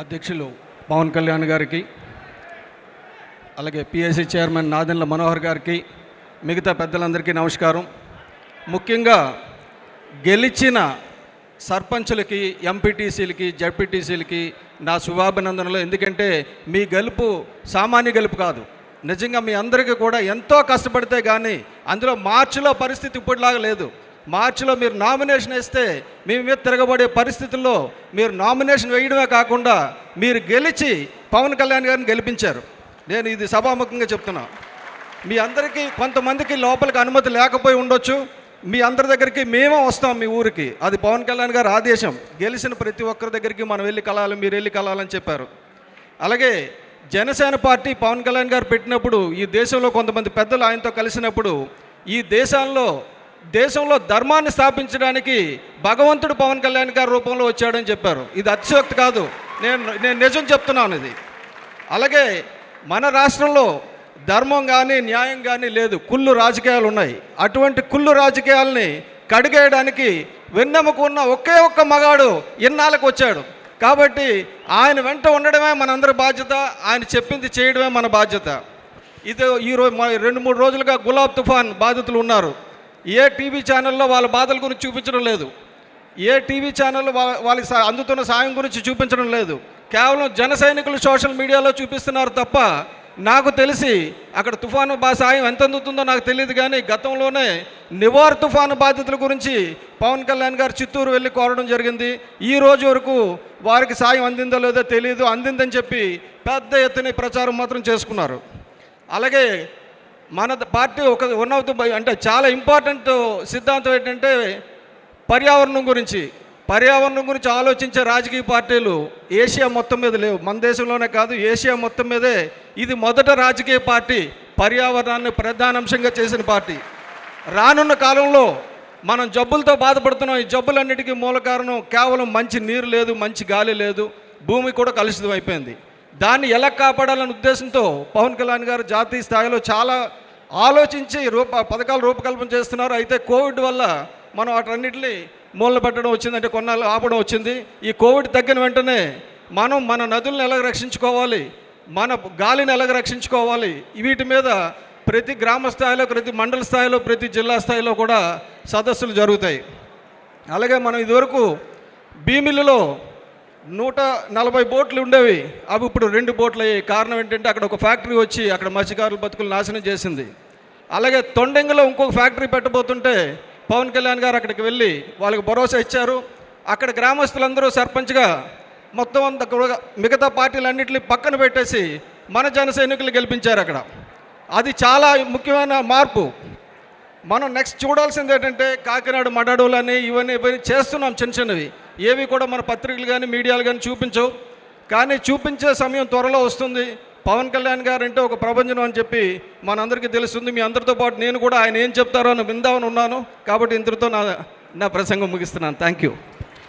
అధ్యక్షులు పవన్ కళ్యాణ్ గారికి, అలాగే పిఎస్సి చైర్మన్ నాదెండ్ల మనోహర్ గారికి, మిగతా పెద్దలందరికీ నమస్కారం. ముఖ్యంగా గెలిచిన సర్పంచులకి, ఎంపీటీసీలకి, జడ్పీటీసీలకి నా శుభాభినందనలు. ఎందుకంటే మీ గెలుపు సామాన్య గెలుపు కాదు. నిజంగా మీ అందరికీ కూడా ఎంతో కష్టపడితే కానీ అందులో మార్చిలో పరిస్థితి ఇప్పటిలాగా లేదు. మార్చిలో మీరు నామినేషన్ వేస్తే మీ మీద తిరగబడే పరిస్థితుల్లో మీరు నామినేషన్ వేయడమే కాకుండా మీరు గెలిచి పవన్ కళ్యాణ్ గారిని గెలిపించారు. నేను ఇది సభాముఖంగా చెప్తున్నా. మీ అందరికీ కొంతమందికి లోపలికి అనుమతి లేకపోయి ఉండొచ్చు. మీ అందరి దగ్గరికి మేమే వస్తాం మీ ఊరికి. అది పవన్ కళ్యాణ్ గారి ఆదేశం. గెలిచిన ప్రతి ఒక్కరి దగ్గరికి మనం వెళ్ళి కలాలి, మీరు వెళ్ళి కలాలని చెప్పారు. అలాగే జనసేన పార్టీ పవన్ కళ్యాణ్ గారు పెట్టినప్పుడు ఈ దేశంలో కొంతమంది పెద్దలు ఆయనతో కలిసినప్పుడు ఈ దేశంలో ధర్మాన్ని స్థాపించడానికి భగవంతుడు పవన్ కళ్యాణ్ గారి రూపంలో వచ్చాడని చెప్పారు. ఇది అతిశయోక్తి కాదు, నేను నిజం చెప్తున్నాను ఇది. అలాగే మన రాష్ట్రంలో ధర్మం కానీ న్యాయం కానీ లేదు, కుళ్ళు రాజకీయాలు ఉన్నాయి. అటువంటి కుళ్ళు రాజకీయాలని కడిగేయడానికి వెన్నెముక ఉన్న ఒకే ఒక్క మగాడు ఇన్నాళ్ళకు వచ్చాడు. కాబట్టి ఆయన వెంట ఉండడమే మనందరి బాధ్యత, ఆయన చెప్పింది చేయడమే మన బాధ్యత. ఇది ఈరోజు 2-3 రోజులుగా గులాబ్ తుఫాన్ బాధితులు ఉన్నారు. ఏ టీవీ ఛానల్లో వాళ్ళ బాధల గురించి చూపించడం లేదు. ఏ టీవీ ఛానల్లో వాళ్ళకి అందుతున్న సాయం గురించి చూపించడం లేదు. కేవలం జన సైనికులు సోషల్ మీడియాలో చూపిస్తున్నారు తప్ప నాకు తెలిసి అక్కడ తుఫాను సాయం ఎంత అందుతుందో నాకు తెలియదు. కానీ గతంలోనే నివార్ తుఫాను బాధితుల గురించి పవన్ కళ్యాణ్ గారు చిత్తూరు వెళ్ళి కోరడం జరిగింది. ఈ రోజు వరకు వారికి సాయం అందిందో లేదో తెలియదు. అందిందని చెప్పి పెద్ద ఎత్తున ప్రచారం మాత్రం చేసుకున్నారు. అలాగే మన పార్టీ వన్ ఆఫ్ ది అంటే చాలా ఇంపార్టెంట్ సిద్ధాంతం ఏంటంటే పర్యావరణం గురించి ఆలోచించే రాజకీయ పార్టీలు ఏషియా మొత్తం మీద లేవు. మన దేశంలోనే కాదు, ఏషియా మొత్తం మీదే ఇది మొదట రాజకీయ పార్టీ పర్యావరణాన్ని ప్రధానాంశంగా చేసిన పార్టీ. రానున్న కాలంలో మనం జబ్బులతో బాధపడుతున్నాం. ఈ జబ్బులన్నిటికీ మూల కారణం కేవలం మంచి నీరు లేదు, మంచి గాలి లేదు, భూమి కూడా కలుషితం అయిపోయింది. దాన్ని ఎలా కాపాడాలనే ఉద్దేశంతో పవన్ కళ్యాణ్ గారు జాతీయ స్థాయిలో చాలా ఆలోచించి పథకాలు రూపకల్పన చేస్తున్నారు. అయితే కోవిడ్ వల్ల మనం వాటన్నిటిని మూలన పెట్టడం వచ్చింది, అంటే కొన్నాళ్ళు ఆపడం వచ్చింది. ఈ కోవిడ్ తగ్గిన వెంటనే మనం మన నదులను ఎలాగ రక్షించుకోవాలి, మన గాలిని ఎలాగ రక్షించుకోవాలి, వీటి మీద ప్రతి గ్రామ స్థాయిలో, ప్రతి మండల స్థాయిలో, ప్రతి జిల్లా స్థాయిలో కూడా సదస్సులు జరుగుతాయి. అలాగే మనం ఇదివరకు భీమిలిలో 140 బోట్లు ఉండేవి, అవి ఇప్పుడు 2 బోట్లు అయ్యాయి. కారణం ఏంటంటే అక్కడ ఒక ఫ్యాక్టరీ వచ్చి అక్కడ మత్స్యకారుల బతుకులు నాశనం చేసింది. అలాగే తొండంగిలో ఇంకొక ఫ్యాక్టరీ పెట్టబోతుంటే పవన్ కళ్యాణ్ గారు అక్కడికి వెళ్ళి వాళ్ళకి భరోసా ఇచ్చారు. అక్కడ గ్రామస్తులందరూ సర్పంచ్గా మొత్తం అంతా కూడా మిగతా పార్టీలన్నింటినీ పక్కన పెట్టేసి మన జన సైనికులు గెలిపించారు అక్కడ. అది చాలా ముఖ్యమైన మార్పు. మనం నెక్స్ట్ చూడాల్సింది ఏంటంటే కాకినాడ మడాడోలని ఇవన్నీ చేస్తున్నాం చిన్నవి. ఏవి కూడా మన పత్రికలు కానీ మీడియాలు కానీ చూపించవు. కానీ చూపించే సమయం త్వరలో వస్తుంది. పవన్ కళ్యాణ్ గారు అంటే ఒక ప్రపంచం అని చెప్పి మనందరికీ తెలుస్తుంది. మీ అందరితో పాటు నేను కూడా ఆయన ఏం చెప్తారో అని విందామని ఉన్నాను. కాబట్టి ఇంతటితో నా ప్రసంగం ముగిస్తున్నాను. Thank you.